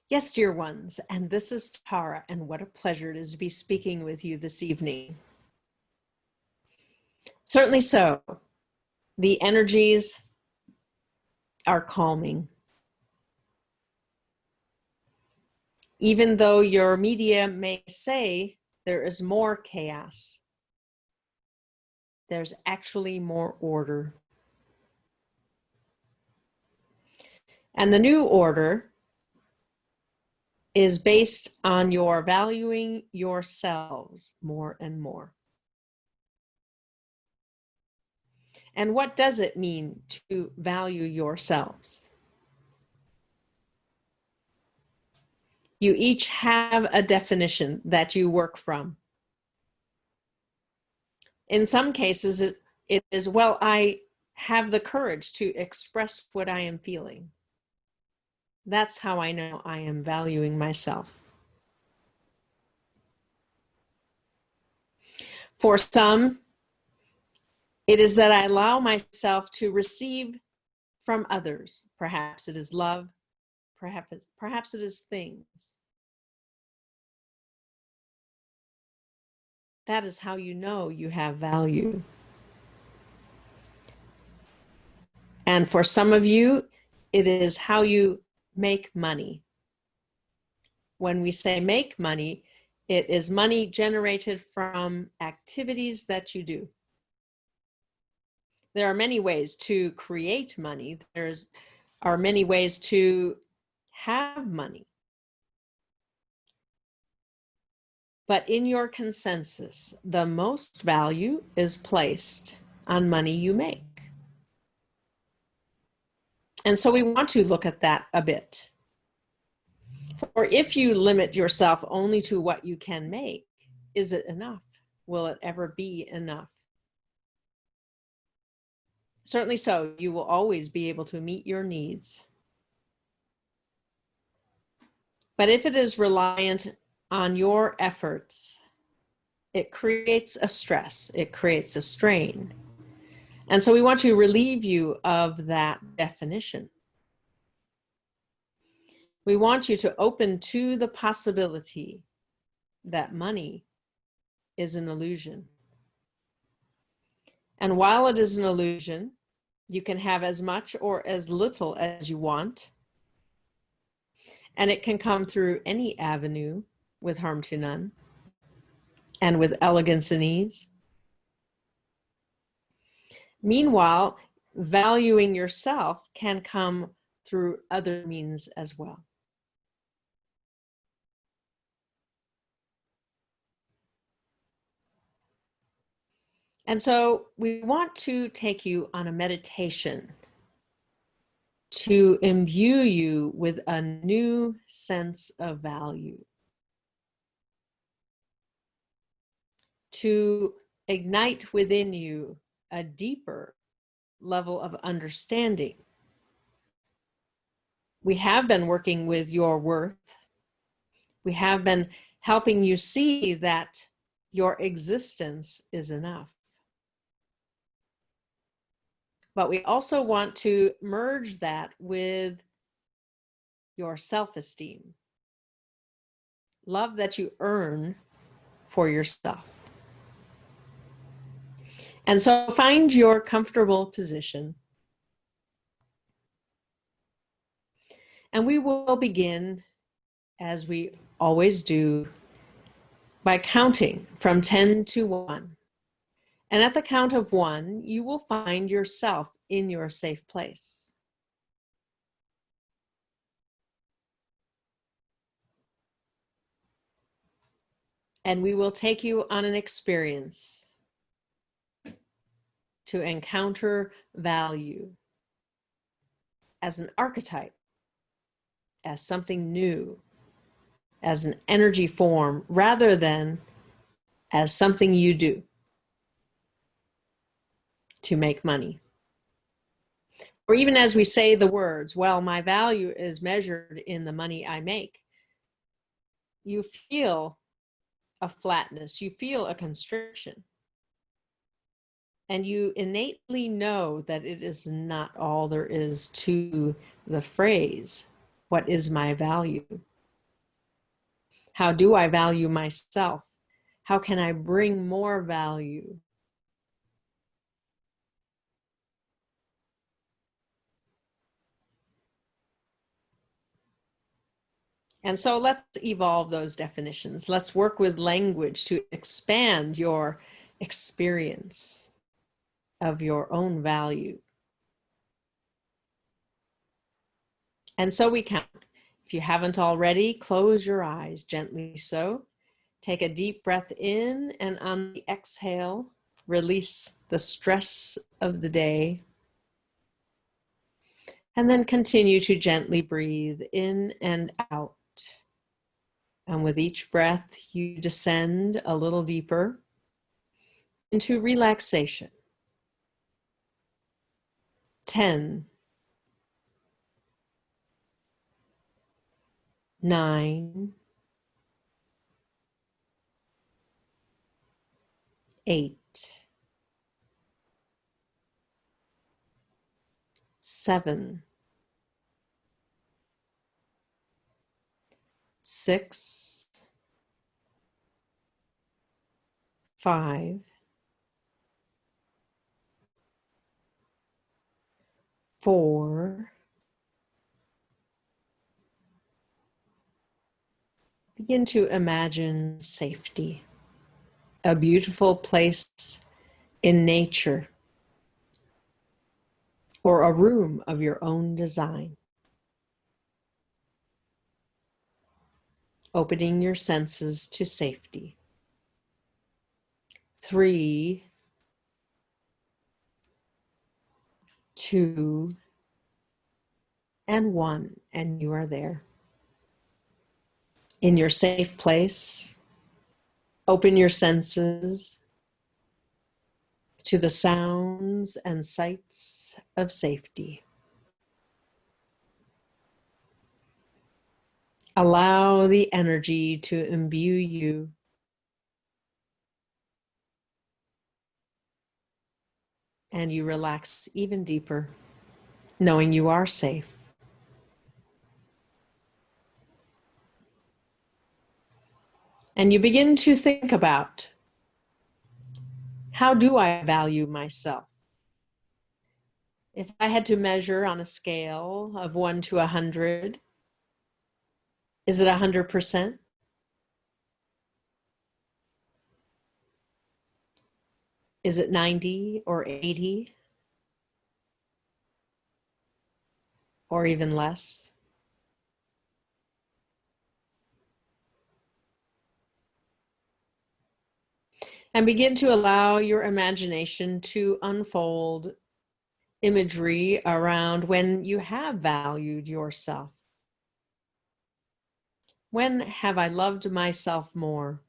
Yes, dear ones, and this is Tara, and what a pleasure it is to be speaking with you this evening. Certainly so. The energies are calming. Even though your media may say there is more chaos, there's actually more order. And the new order is based on your valuing yourselves more and more. And what does it mean to value yourselves? You each have a definition that you work from. In some cases, it is, well, I have the courage to express what I am feeling. That's how I know I am valuing myself. For some, it is that I allow myself to receive from others. Perhaps it is love, perhaps it is things. That is how you know you have value. And for some of you, it is how you make money. When we say make money, it is money generated from activities that you do. There are many ways to create money. There are many ways to have money. But in your consensus, the most value is placed on money you make. And so we want to look at that a bit. For if you limit yourself only to what you can make, is it enough? Will it ever be enough? Certainly so, you will always be able to meet your needs. But if it is reliant on your efforts, it creates a stress, it creates a strain. And so we want to relieve you of that definition. We want you to open to the possibility that money is an illusion. And while it is an illusion, you can have as much or as little as you want. And it can come through any avenue with harm to none and with elegance and ease. Meanwhile, valuing yourself can come through other means as well. And so we want to take you on a meditation to imbue you with a new sense of value, to ignite within you a deeper level of understanding. We have been working with your worth. We have been helping you see that your existence is enough. But we also want to merge that with your self-esteem, love that you earn for yourself. And so find your comfortable position. And we will begin, as we always do, by counting from 10 to 1. And at the count of 1, you will find yourself in your safe place. And we will take you on an experience to encounter value as an archetype, as something new, as an energy form, rather than as something you do to make money. Or even as we say the words, well, my value is measured in the money I make, you feel a flatness, you feel a constriction. And you innately know that it is not all there is to the phrase, what is my value? How do I value myself? How can I bring more value? And so let's evolve those definitions. Let's work with language to expand your experience of your own value. And so we count. If you haven't already, close your eyes gently so. Take a deep breath in, and on the exhale, release the stress of the day. And then continue to gently breathe in and out. And with each breath, you descend a little deeper into relaxation. 10, 9, 8, 7, 6, 5, 4. Begin to imagine safety, a beautiful place in nature, or a room of your own design. Opening your senses to safety. 3, 2, and 1, and you are there. In your safe place, open your senses to the sounds and sights of safety. Allow the energy to imbue you, and you relax even deeper, knowing you are safe. And you begin to think about, how do I value myself? If I had to measure on a scale of 1 to 100, is it 100%? Is it 90 or 80? Or even less? And begin to allow your imagination to unfold imagery around when you have valued yourself. When have I loved myself more?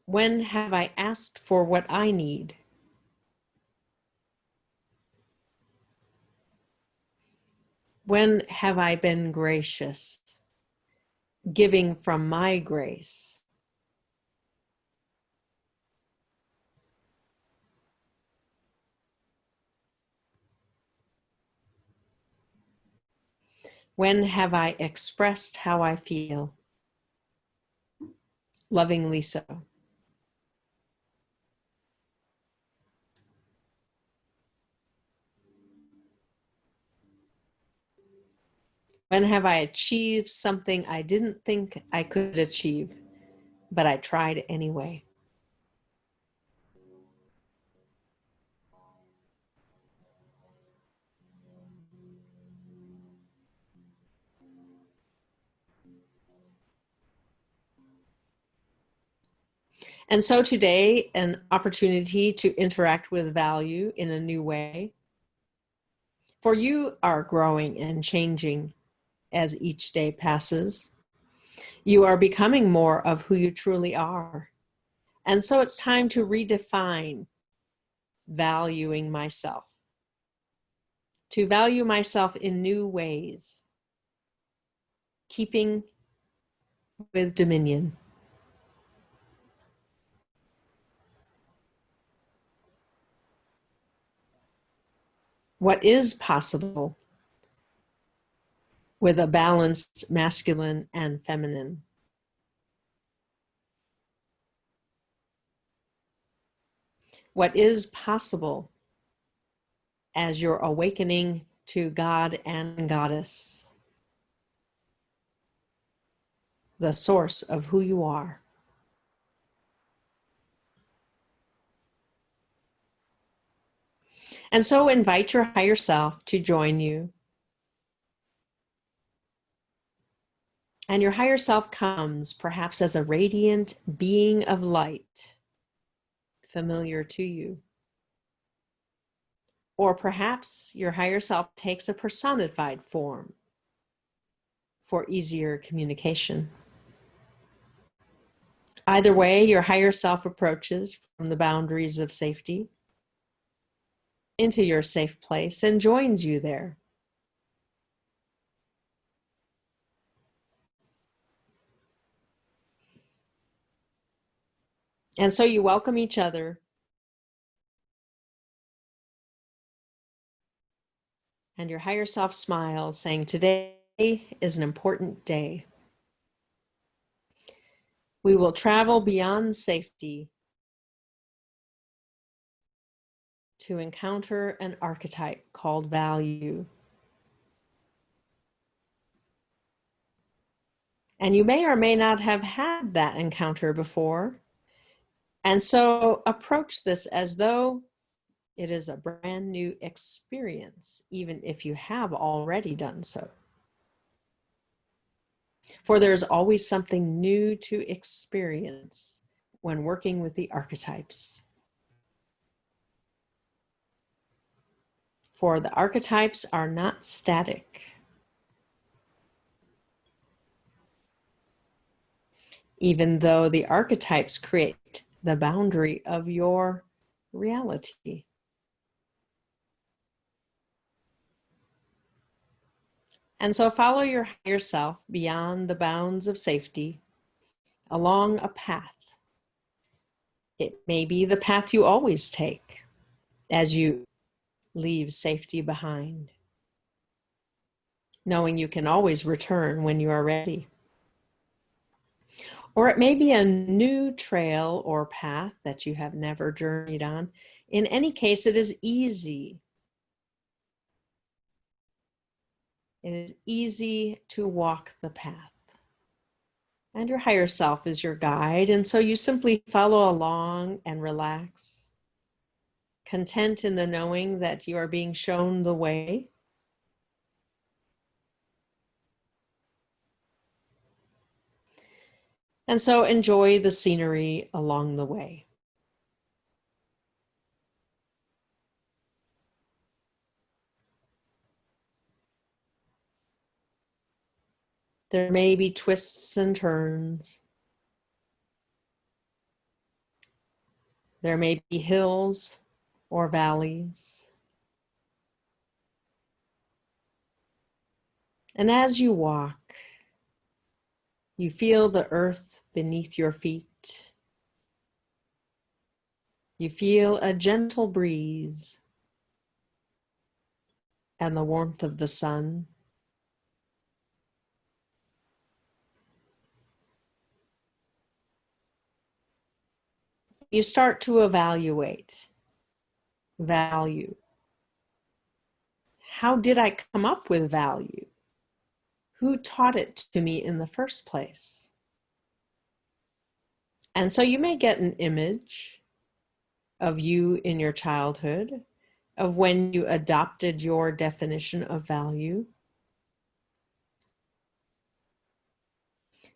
When have I asked for what I need? When have I been gracious, giving from my grace? When have I expressed how I feel, lovingly so? When have I achieved something I didn't think I could achieve, but I tried anyway? And so today, an opportunity to interact with value in a new way. For you are growing and changing as each day passes. You are becoming more of who you truly are. And so it's time to redefine valuing myself, to value myself in new ways, keeping with dominion. What is possible with a balanced masculine and feminine. What is possible as you're awakening to God and Goddess, the source of who you are. And so invite your higher self to join you. And your higher self comes perhaps as a radiant being of light, familiar to you. Or perhaps your higher self takes a personified form for easier communication. Either way, your higher self approaches from the boundaries of safety into your safe place and joins you there. And so you welcome each other, and your higher self smiles, saying, "Today is an important day. We will travel beyond safety to encounter an archetype called value. And you may or may not have had that encounter before. And so approach this as though it is a brand new experience, even if you have already done so. For there's always something new to experience when working with the archetypes. For the archetypes are not static. Even though the archetypes create the boundary of your reality. And so follow your higher self beyond the bounds of safety, along a path. It may be the path you always take as you leave safety behind, knowing you can always return when you are ready. Or it may be a new trail or path that you have never journeyed on. In any case, it is easy. It is easy to walk the path. And your higher self is your guide, and so you simply follow along and relax, content in the knowing that you are being shown the way. And so enjoy the scenery along the way. There may be twists and turns. There may be hills or valleys. And as you walk, you feel the earth beneath your feet. You feel a gentle breeze and the warmth of the sun. You start to evaluate value. How did I come up with value? Who taught it to me in the first place? And so you may get an image of you in your childhood, of when you adopted your definition of value.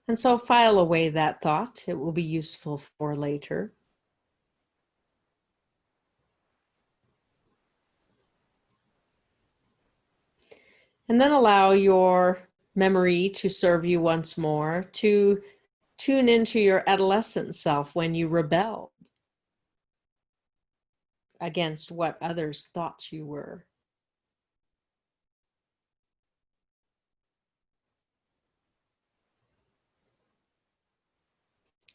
And so file away that thought. It will be useful for later. And then allow your memory to serve you once more, to tune into your adolescent self when you rebelled against what others thought you were.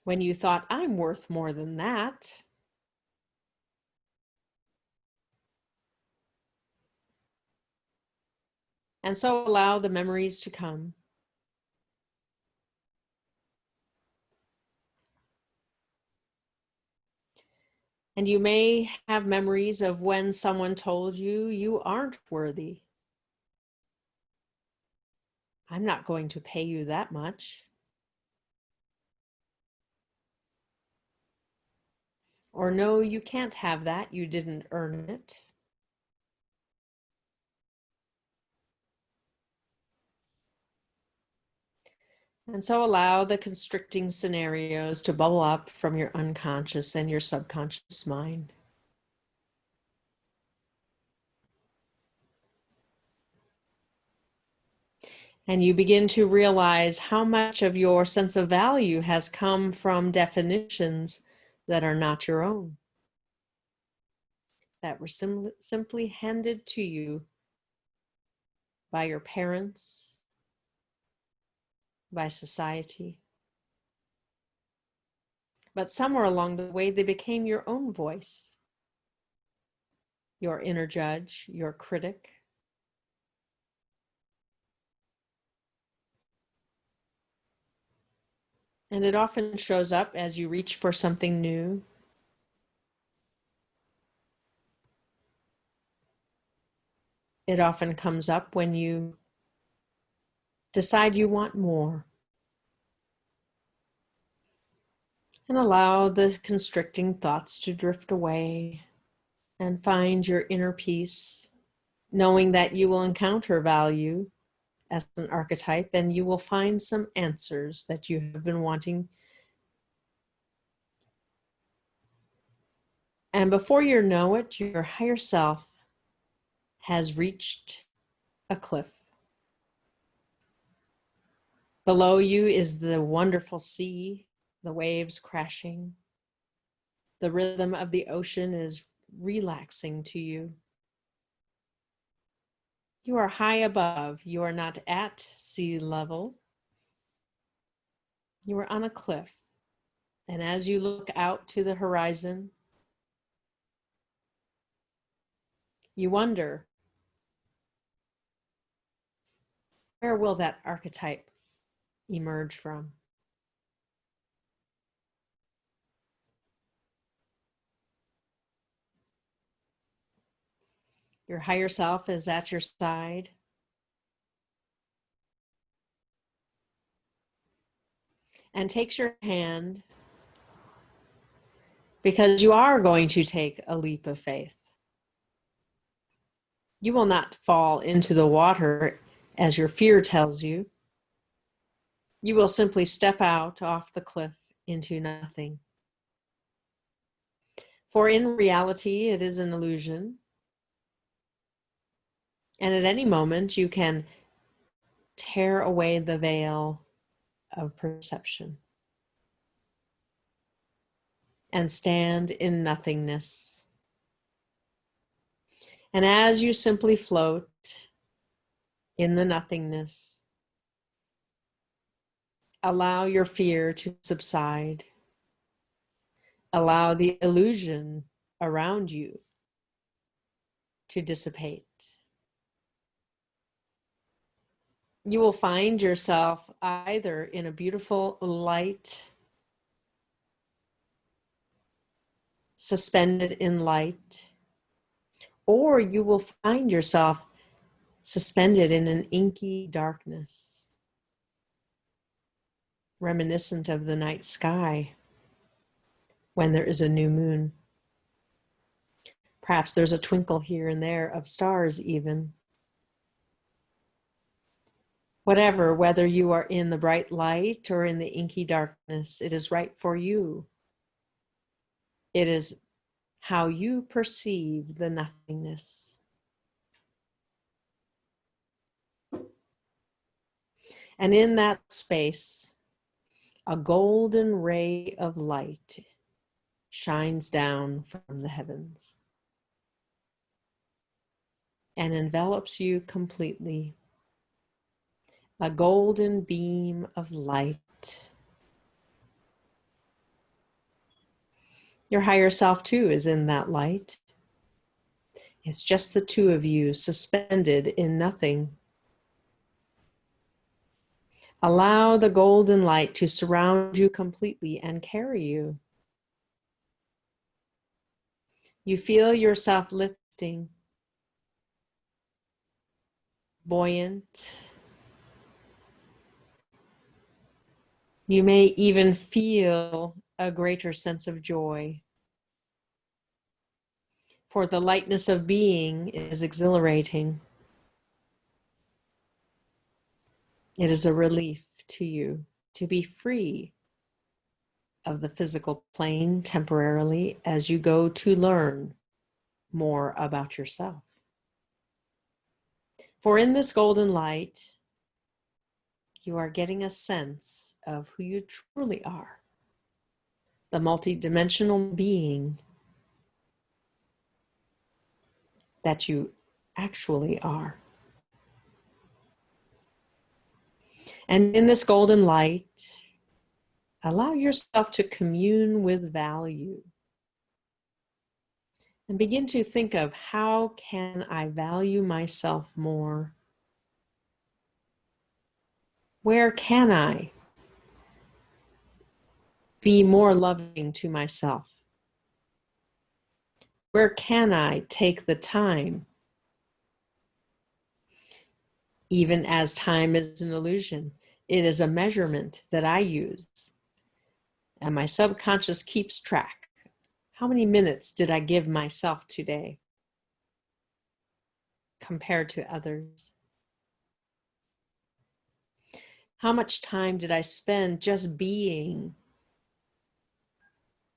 When you thought, I'm worth more than that. And so allow the memories to come. And you may have memories of when someone told you you aren't worthy. I'm not going to pay you that much. Or no, you can't have that. You didn't earn it. And so allow the constricting scenarios to bubble up from your unconscious and your subconscious mind. And you begin to realize how much of your sense of value has come from definitions that are not your own, that were simply handed to you by your parents, by society. But somewhere along the way, they became your own voice, your inner judge, your critic. And it often shows up as you reach for something new. It often comes up when you decide you want more. And allow the constricting thoughts to drift away and find your inner peace, knowing that you will encounter value as an archetype and you will find some answers that you have been wanting. And before you know it, your higher self has reached a cliff. Below you is the wonderful sea, the waves crashing. The rhythm of the ocean is relaxing to you. You are high above. You are not at sea level. You are on a cliff. And as you look out to the horizon, you wonder, where will that archetype emerge from? Your higher self is at your side. And takes your hand because you are going to take a leap of faith. You will not fall into the water as your fear tells you. You will simply step out off the cliff into nothing. For in reality, it is an illusion. And at any moment, you can tear away the veil of perception and stand in nothingness. And as you simply float in the nothingness, allow your fear to subside. Allow the illusion around you to dissipate. You will find yourself either in a beautiful light, suspended in light, or you will find yourself suspended in an inky darkness, reminiscent of the night sky when there is a new moon. Perhaps there's a twinkle here and there of stars even. Whatever, whether you are in the bright light or in the inky darkness, it is right for you. It is how you perceive the nothingness. And in that space, a golden ray of light shines down from the heavens and envelops you completely. A golden beam of light. Your higher self too is in that light. It's just the two of you suspended in nothing. Allow the golden light to surround you completely and carry you. You feel yourself lifting, buoyant. You may even feel a greater sense of joy, for the lightness of being is exhilarating. It is a relief to you to be free of the physical plane temporarily as you go to learn more about yourself. For in this golden light, you are getting a sense of who you truly are, the multidimensional being that you actually are. And in this golden light, allow yourself to commune with value and begin to think of, how can I value myself more? Where can I be more loving to myself? Where can I take the time, even as time is an illusion? It is a measurement that I use, and my subconscious keeps track. How many minutes did I give myself today compared to others? How much time did I spend just being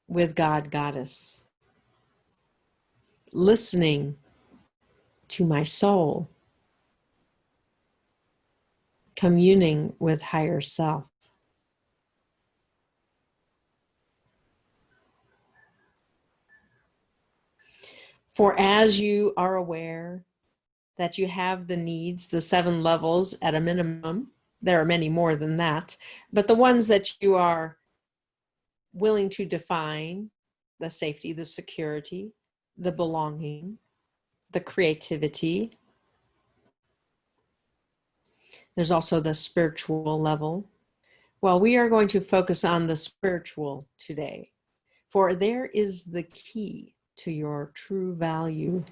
with God, Goddess, listening to my soul, communing with higher self? For as you are aware that you have the needs, the 7 levels at a minimum, there are many more than that, but the ones that you are willing to define, the safety, the security, the belonging, the creativity. There's also the spiritual level. Well, we are going to focus on the spiritual today, for there is the key to your true value.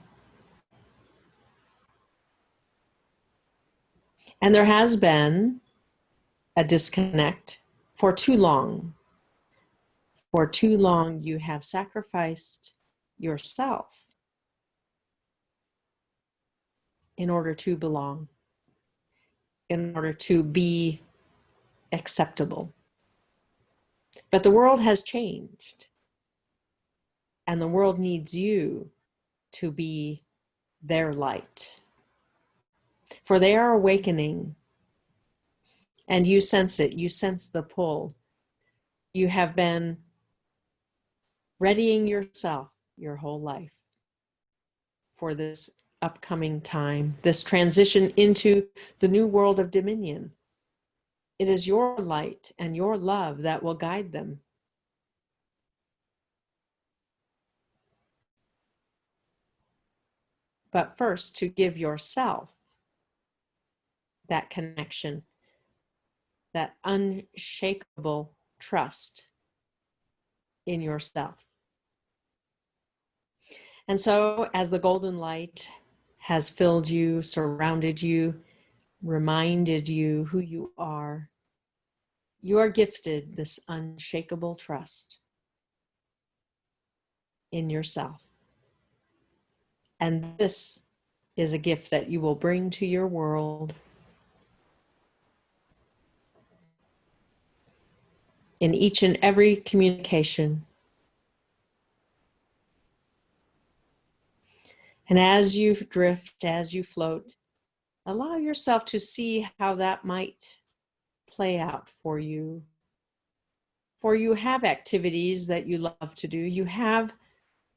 And there has been a disconnect for too long. For too long, you have sacrificed yourself in order to belong, in order to be acceptable. But the world has changed, and the world needs you to be their light. For they are awakening, and you sense it. You sense the pull. You have been readying yourself your whole life for this upcoming time, this transition into the new world of dominion. It is your light and your love that will guide them. But first, to give yourself that connection, that unshakable trust in yourself. And so, as the golden light has filled you, surrounded you, reminded you who you are gifted this unshakable trust in yourself. And this is a gift that you will bring to your world in each and every communication. And as you drift, as you float, allow yourself to see how that might play out for you. For you have activities that you love to do. You have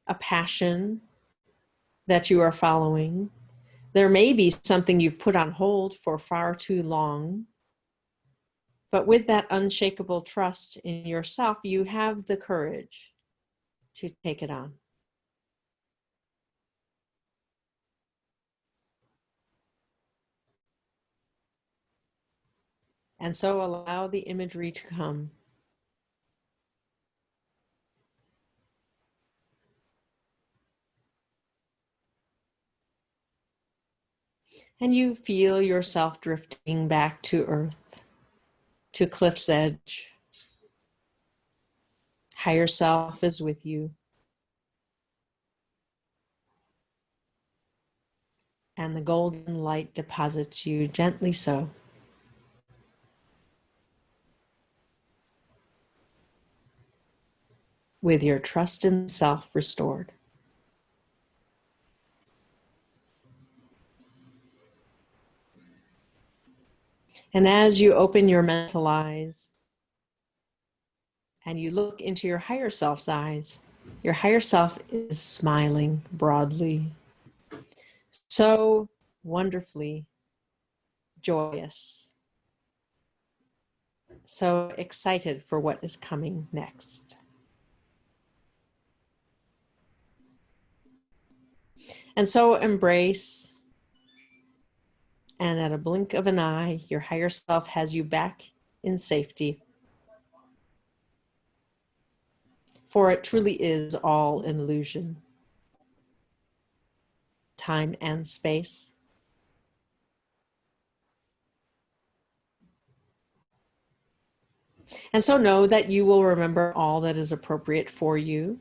a passion that you are following. There may be something you've put on hold for far too long. But with that unshakable trust in yourself, you have the courage to take it on. And so allow the imagery to come. And you feel yourself drifting back to earth, to cliff's edge. Higher self is with you. And the golden light deposits you gently so. With your trust in self restored. And as you open your mental eyes and you look into your higher self's eyes, your higher self is smiling broadly, so wonderfully joyous, so excited for what is coming next. And so embrace, and at a blink of an eye, your higher self has you back in safety. For it truly is all an illusion, time and space. And so know that you will remember all that is appropriate for you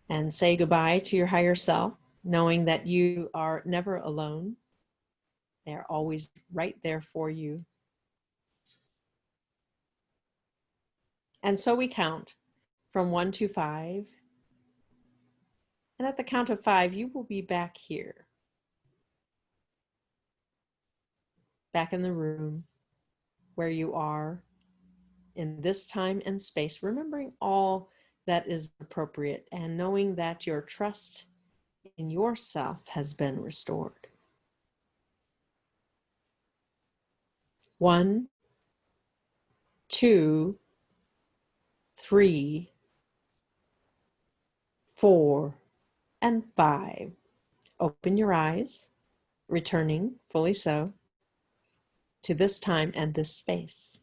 and say goodbye to your higher self, knowing that you are never alone. They are always right there for you. And so we count from 1 to 5. And at the count of 5, you will be back here, back in the room where you are in this time and space, remembering all that is appropriate and knowing that your trust in yourself has been restored. 1, 2, 3, 4, and 5. Open your eyes, returning fully so to this time and this space.